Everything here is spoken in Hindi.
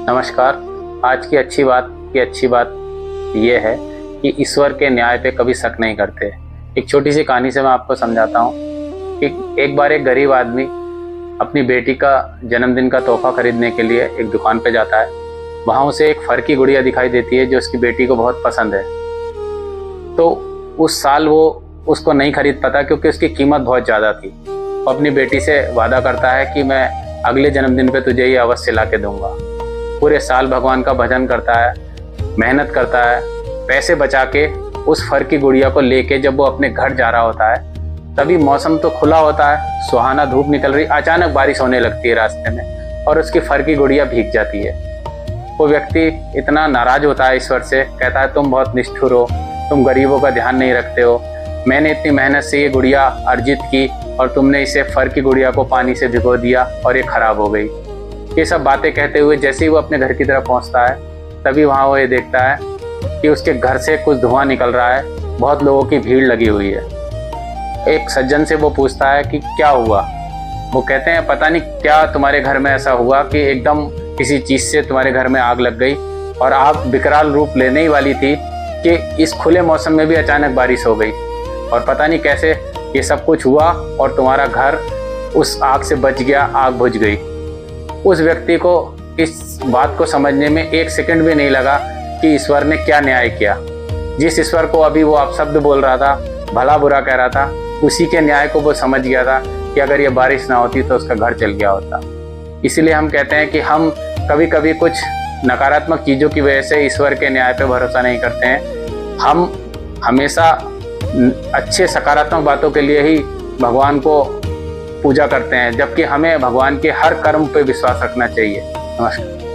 नमस्कार। आज की अच्छी बात यह है कि ईश्वर के न्याय पे कभी शक नहीं करते। एक छोटी सी कहानी से मैं आपको समझाता हूँ कि एक बार एक गरीब आदमी अपनी बेटी का जन्मदिन का तोहफा खरीदने के लिए एक दुकान पे जाता है। वहाँ उसे एक फर की गुड़िया दिखाई देती है जो उसकी बेटी को बहुत पसंद है। तो उस साल वो उसको नहीं खरीद पाता क्योंकि उसकी कीमत बहुत ज़्यादा थी। वो अपनी बेटी से वादा करता है कि मैं अगले जन्मदिन पे तुझे ये अवश्य ला के दूंगा। पूरे साल भगवान का भजन करता है, मेहनत करता है, पैसे बचा के उस फर की गुड़िया को लेके जब वो अपने घर जा रहा होता है तभी मौसम तो खुला होता है, सुहाना धूप निकल रही, अचानक बारिश होने लगती है रास्ते में और उसकी फर की गुड़िया भीग जाती है। वो व्यक्ति इतना नाराज होता है ईश्वर से, कहता है तुम बहुत निष्ठुर हो, तुम गरीबों का ध्यान नहीं रखते हो। मैंने इतनी मेहनत से ये गुड़िया अर्जित की और तुमने इसे फर की गुड़िया को पानी से भिगो दिया और ये खराब हो गई। ये सब बातें कहते हुए जैसे ही वो अपने घर की तरफ पहुंचता है तभी वहाँ वो ये देखता है कि उसके घर से कुछ धुआं निकल रहा है, बहुत लोगों की भीड़ लगी हुई है। एक सज्जन से वो पूछता है कि क्या हुआ। वो कहते हैं पता नहीं क्या तुम्हारे घर में ऐसा हुआ कि एकदम किसी चीज़ से तुम्हारे घर में आग लग गई और आग विकराल रूप लेने ही वाली थी कि इस खुले मौसम में भी अचानक बारिश हो गई और पता नहीं कैसे ये सब कुछ हुआ और तुम्हारा घर उस आग से बच गया, आग बुझ गई। उस व्यक्ति को इस बात को समझने में एक सेकंड भी नहीं लगा कि ईश्वर ने क्या न्याय किया। जिस ईश्वर को अभी वो अपशब्द बोल रहा था, भला बुरा कह रहा था, उसी के न्याय को वो समझ गया था कि अगर ये बारिश ना होती तो उसका घर चल गया होता। इसीलिए हम कहते हैं कि हम कभी कभी कुछ नकारात्मक चीज़ों की वजह से ईश्वर के न्याय पर भरोसा नहीं करते हैं। हम हमेशा अच्छे सकारात्मक बातों के लिए ही भगवान को पूजा करते हैं, जबकि हमें भगवान के हर कर्म पे विश्वास रखना चाहिए। नमस्कार।